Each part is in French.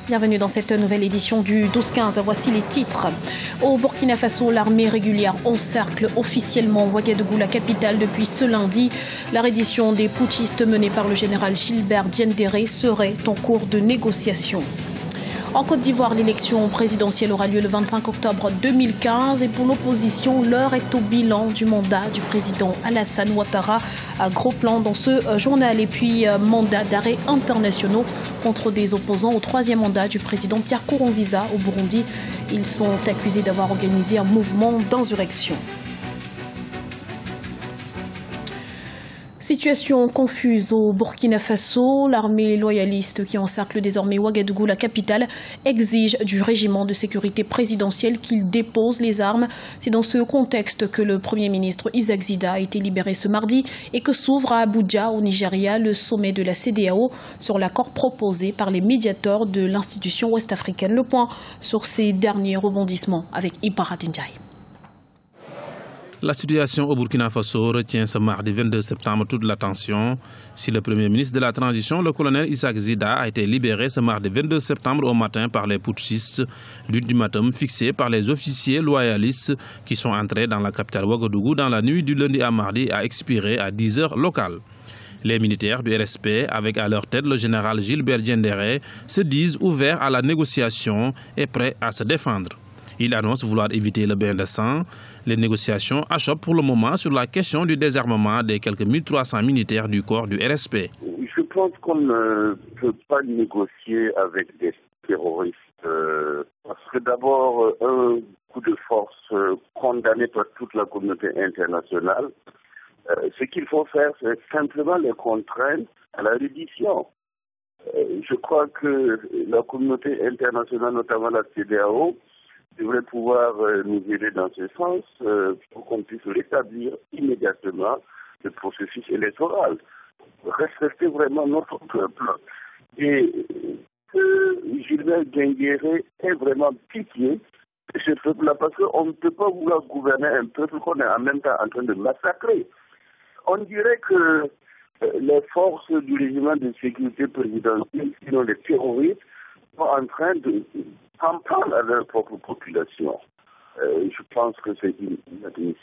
Bienvenue dans cette nouvelle édition du 12-15. Voici les titres. Au Burkina Faso, l'armée régulière encercle officiellement Ouagadougou, la capitale, depuis ce lundi. La reddition des putschistes menée par le général Gilbert Diendéré serait en cours de négociation. En Côte d'Ivoire, l'élection présidentielle aura lieu le 25 octobre 2015 et pour l'opposition, l'heure est au bilan du mandat du président Alassane Ouattara. Gros plan dans ce journal et puis mandat d'arrêt internationaux contre des opposants au troisième mandat du président Pierre Nkurunziza au Burundi. Ils sont accusés d'avoir organisé un mouvement d'insurrection. Situation confuse au Burkina Faso. L'armée loyaliste qui encercle désormais Ouagadougou, la capitale, exige du régiment de sécurité présidentielle qu'il dépose les armes. C'est dans ce contexte que le Premier ministre Isaac Zida a été libéré ce mardi et que s'ouvre à Abuja, au Nigeria, le sommet de la CEDEAO sur l'accord proposé par les médiateurs de l'institution ouest-africaine. Le point sur ces derniers rebondissements avec Ibrahim Ndiaye. La situation au Burkina Faso retient ce mardi 22 septembre toute l'attention. Si le Premier ministre de la Transition, le colonel Isaac Zida, a été libéré ce mardi 22 septembre au matin par les putschistes, l'ultimatum fixé par les officiers loyalistes qui sont entrés dans la capitale Ouagadougou dans la nuit du lundi à mardi a expiré à 10 heures locales. Les militaires du RSP, avec à leur tête le général Gilbert Diendéré, se disent ouverts à la négociation et prêts à se défendre. Il annonce vouloir éviter le bain de sang. Les négociations achoppent pour le moment sur la question du désarmement des quelques 1300 militaires du corps du RSP. Je pense qu'on ne peut pas négocier avec des terroristes. Parce que d'abord, un coup de force condamné par toute la communauté internationale. Ce qu'il faut faire, c'est simplement les contraindre à la reddition. Je crois que la communauté internationale, notamment la CEDEAO, devrait pouvoir nous aider dans ce sens pour qu'on puisse rétablir immédiatement le processus électoral. Respecter vraiment notre peuple. Et que Gilbert Diendéré ait vraiment pitié de ce peuple-là, parce qu'on ne peut pas vouloir gouverner un peuple qu'on est en même temps en train de massacrer. On dirait que les forces du régiment de sécurité présidentielle, sinon les terroristes, sont en train de s'en prendre à leur propre population. Je pense que c'est inadmissible.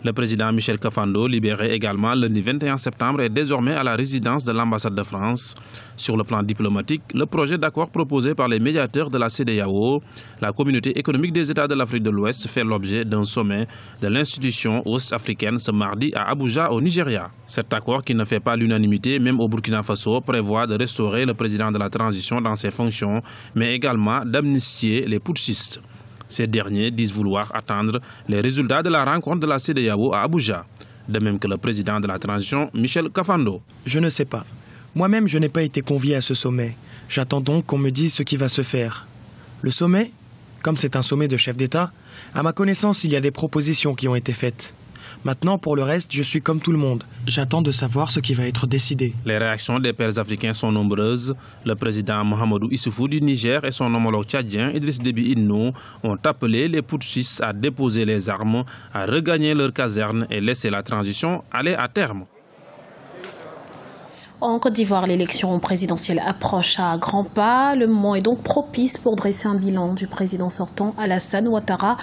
Le président Michel Kafando, libéré également lundi 21 septembre, est désormais à la résidence de l'ambassade de France. Sur le plan diplomatique, le projet d'accord proposé par les médiateurs de la CEDEAO, la communauté économique des États de l'Afrique de l'Ouest, fait l'objet d'un sommet de l'institution ouest-africaine ce mardi à Abuja, au Nigeria. Cet accord, qui ne fait pas l'unanimité, même au Burkina Faso, prévoit de restaurer le président de la transition dans ses fonctions, mais également d'amnistier les putschistes. Ces derniers disent vouloir attendre les résultats de la rencontre de la CEDEAO à Abuja, de même que le président de la transition, Michel Kafando. Je ne sais pas. Moi-même, je n'ai pas été convié à ce sommet. J'attends donc qu'on me dise ce qui va se faire. Le sommet, comme c'est un sommet de chefs d'État, à ma connaissance, il y a des propositions qui ont été faites. Maintenant, pour le reste, je suis comme tout le monde. J'attends de savoir ce qui va être décidé. Les réactions des pères africains sont nombreuses. Le président Mahamadou Issoufou du Niger et son homologue tchadien Idriss Déby Itno ont appelé les putschistes à déposer les armes, à regagner leurs casernes et laisser la transition aller à terme. En Côte d'Ivoire, l'élection présidentielle approche à grands pas. Le moment est donc propice pour dresser un bilan du président sortant Alassane Ouattara.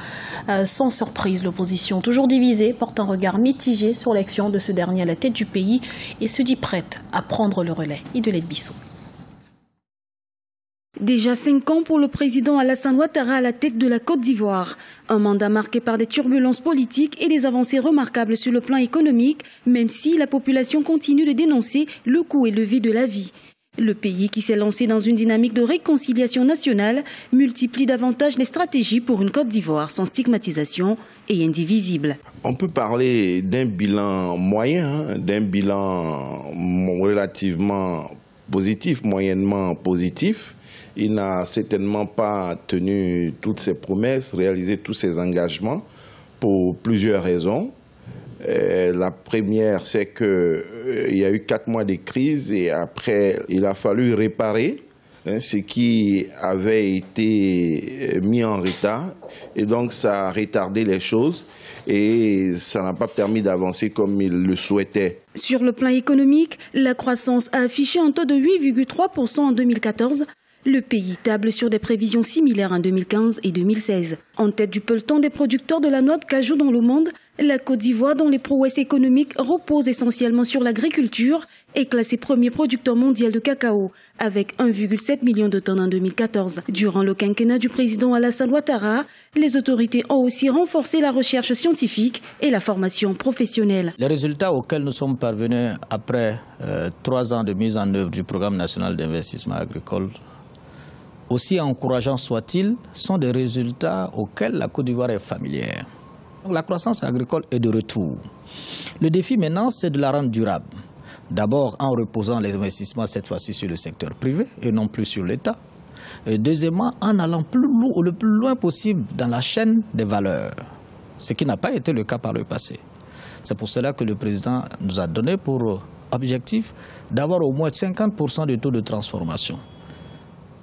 Sans surprise, l'opposition, toujours divisée, porte un regard mitigé sur l'action de ce dernier à la tête du pays et se dit prête à prendre le relais. Idelette Bissot. Déjà 5 ans pour le président Alassane Ouattara à la tête de la Côte d'Ivoire. Un mandat marqué par des turbulences politiques et des avancées remarquables sur le plan économique, même si la population continue de dénoncer le coût élevé de la vie. Le pays qui s'est lancé dans une dynamique de réconciliation nationale multiplie davantage les stratégies pour une Côte d'Ivoire sans stigmatisation et indivisible. On peut parler d'un bilan moyen, d'un bilan relativement positif, moyennement positif. Il n'a certainement pas tenu toutes ses promesses, réalisé tous ses engagements pour plusieurs raisons. La première, c'est qu'il y a eu 4 mois de crise et après, il a fallu réparer ce qui avait été mis en retard. Et donc, ça a retardé les choses et ça n'a pas permis d'avancer comme il le souhaitait. Sur le plan économique, la croissance a affiché un taux de 8,3% en 2014. Le pays table sur des prévisions similaires en 2015 et 2016. En tête du peloton des producteurs de la noix de cajou dans le monde, la Côte d'Ivoire, dont les prouesses économiques reposent essentiellement sur l'agriculture, est classé premier producteur mondial de cacao, avec 1,7 million de tonnes en 2014. Durant le quinquennat du président Alassane Ouattara, les autorités ont aussi renforcé la recherche scientifique et la formation professionnelle. Les résultats auxquels nous sommes parvenus après 3 ans de mise en œuvre du programme national d'investissement agricole, aussi encourageants soient-ils, sont des résultats auxquels la Côte d'Ivoire est familière. La croissance agricole est de retour. Le défi maintenant, c'est de la rendre durable. D'abord en reposant les investissements cette fois-ci sur le secteur privé et non plus sur l'État. Et deuxièmement, en allant le plus loin possible dans la chaîne des valeurs, ce qui n'a pas été le cas par le passé. C'est pour cela que le président nous a donné pour objectif d'avoir au moins 50% de taux de transformation.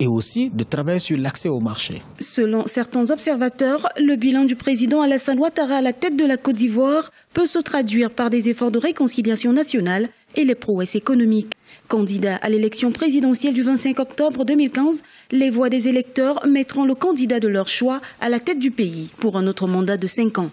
Et aussi de travailler sur l'accès au marché. Selon certains observateurs, le bilan du président Alassane Ouattara à la tête de la Côte d'Ivoire peut se traduire par des efforts de réconciliation nationale et les prouesses économiques. Candidat à l'élection présidentielle du 25 octobre 2015, les voix des électeurs mettront le candidat de leur choix à la tête du pays pour un autre mandat de 5 ans.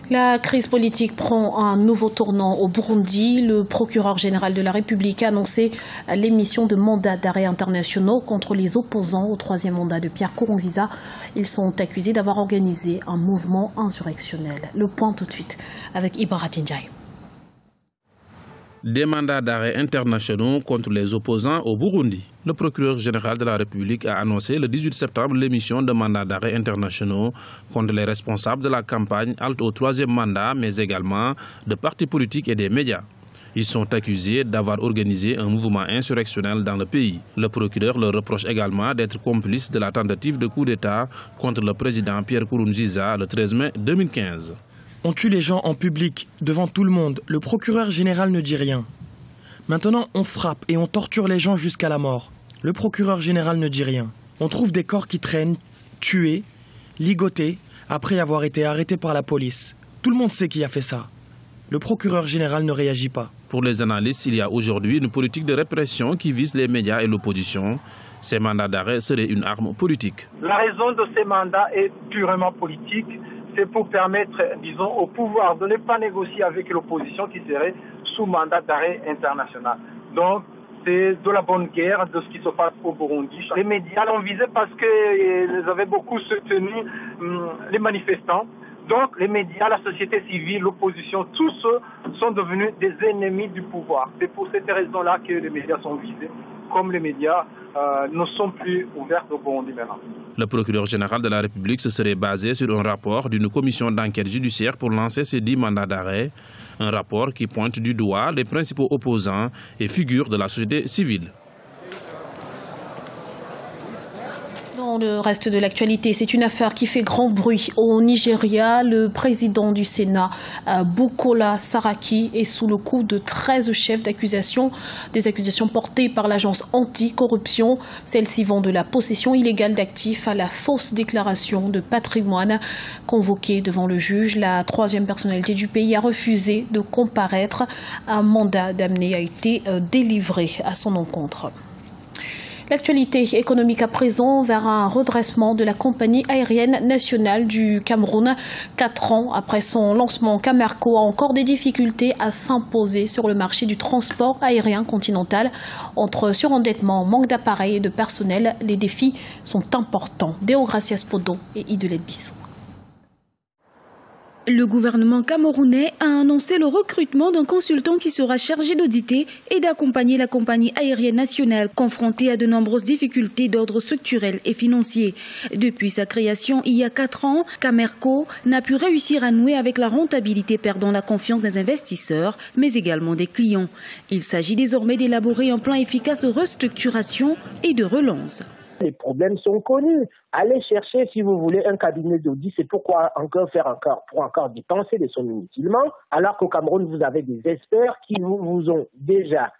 La crise politique prend un nouveau tournant au Burundi. Le procureur général de la République a annoncé l'émission de mandats d'arrêt internationaux contre les opposants au 3e mandat de Pierre Nkurunziza. Ils sont accusés d'avoir organisé un mouvement insurrectionnel. Le point tout de suite avec Ibarra Ndiaye. Des mandats d'arrêt internationaux contre les opposants au Burundi. Le procureur général de la République a annoncé le 18 septembre l'émission de mandats d'arrêt internationaux contre les responsables de la campagne halte au 3e mandat, mais également de partis politiques et des médias. Ils sont accusés d'avoir organisé un mouvement insurrectionnel dans le pays. Le procureur leur reproche également d'être complice de la tentative de coup d'État contre le président Pierre Nkurunziza le 13 mai 2015. On tue les gens en public, devant tout le monde. Le procureur général ne dit rien. Maintenant, on frappe et on torture les gens jusqu'à la mort. Le procureur général ne dit rien. On trouve des corps qui traînent, tués, ligotés, après avoir été arrêtés par la police. Tout le monde sait qui a fait ça. Le procureur général ne réagit pas. Pour les analystes, il y a aujourd'hui une politique de répression qui vise les médias et l'opposition. Ces mandats d'arrêt seraient une arme politique. La raison de ces mandats est purement politique. C'est pour permettre, disons, au pouvoir de ne pas négocier avec l'opposition qui serait sous mandat d'arrêt international. Donc, c'est de la bonne guerre de ce qui se passe au Burundi. Les médias l'ont visé parce qu'ils avaient beaucoup soutenu les manifestants. Donc, les médias, la société civile, l'opposition, tous ceux sont devenus des ennemis du pouvoir. C'est pour cette raison-là que les médias sont visés. Comme les médias ne sont plus ouverts au Burundi maintenant. Le procureur général de la République se serait basé sur un rapport d'une commission d'enquête judiciaire pour lancer ces 10 mandats d'arrêt. Un rapport qui pointe du doigt les principaux opposants et figures de la société civile. Dans le reste de l'actualité, c'est une affaire qui fait grand bruit au Nigeria. Le président du Sénat, Bukola Saraki, est sous le coup de 13 chefs d'accusation. Des accusations portées par l'agence anti-corruption. Celles-ci vont de la possession illégale d'actifs à la fausse déclaration de patrimoine. Convoquée devant le juge, la 3e personnalité du pays a refusé de comparaître. Un mandat d'amener a été délivré à son encontre. L'actualité économique à présent vers un redressement de la compagnie aérienne nationale du Cameroun. 4 ans après son lancement, Camerco a encore des difficultés à s'imposer sur le marché du transport aérien continental. Entre surendettement, manque d'appareils et de personnel, les défis sont importants. Déogracias Podo et Idelette Bisson. Le gouvernement camerounais a annoncé le recrutement d'un consultant qui sera chargé d'auditer et d'accompagner la compagnie aérienne nationale confrontée à de nombreuses difficultés d'ordre structurel et financier. Depuis sa création il y a 4 ans, Camerco n'a pu réussir à nouer avec la rentabilité, perdant la confiance des investisseurs, mais également des clients. Il s'agit désormais d'élaborer un plan efficace de restructuration et de relance. Les problèmes sont connus. Allez chercher, si vous voulez, un cabinet d'audit. C'est pourquoi pour encore dépenser des sommes inutilement, alors qu'au Cameroun, vous avez des experts qui vous ont déjà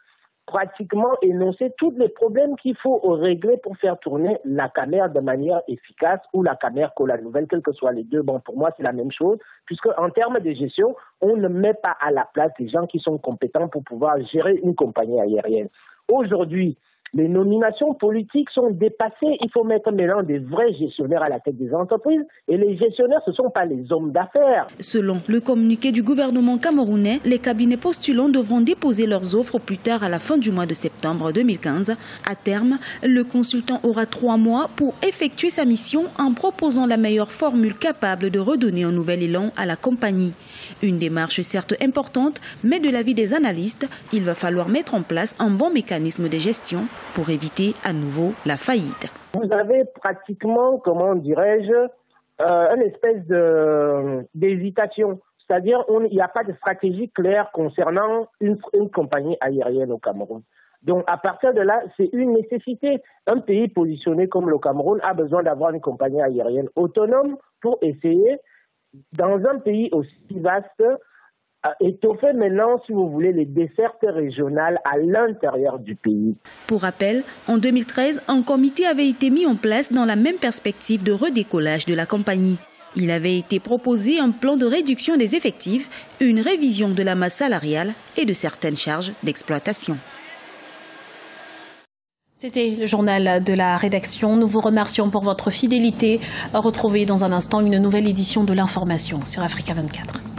pratiquement énoncé tous les problèmes qu'il faut régler pour faire tourner la Camer de manière efficace, ou la Camerco, la nouvelle, quels que soient les deux. Bon, pour moi, c'est la même chose, puisque en termes de gestion, on ne met pas à la place des gens qui sont compétents pour pouvoir gérer une compagnie aérienne. Aujourd'hui, Les nominations politiques sont dépassées. Il faut mettre maintenant des vrais gestionnaires à la tête des entreprises. Et les gestionnaires, ce ne sont pas les hommes d'affaires. Selon le communiqué du gouvernement camerounais, les cabinets postulants devront déposer leurs offres au plus tard à la fin du mois de septembre 2015. À terme, le consultant aura 3 mois pour effectuer sa mission en proposant la meilleure formule capable de redonner un nouvel élan à la compagnie. Une démarche certes importante, mais de l'avis des analystes, il va falloir mettre en place un bon mécanisme de gestion pour éviter à nouveau la faillite. Vous avez pratiquement, comment dirais-je, une espèce d'hésitation. C'est-à-dire qu'il n'y a pas de stratégie claire concernant une compagnie aérienne au Cameroun. Donc, à partir de là, c'est une nécessité. Un pays positionné comme le Cameroun a besoin d'avoir une compagnie aérienne autonome pour essayer, dans un pays aussi vaste, étoffer maintenant, si vous voulez, les dessertes régionales à l'intérieur du pays. Pour rappel, en 2013, un comité avait été mis en place dans la même perspective de redécollage de la compagnie. Il avait été proposé un plan de réduction des effectifs, une révision de la masse salariale et de certaines charges d'exploitation. C'était le journal de la rédaction. Nous vous remercions pour votre fidélité. Retrouvez dans un instant une nouvelle édition de l'information sur Africa 24.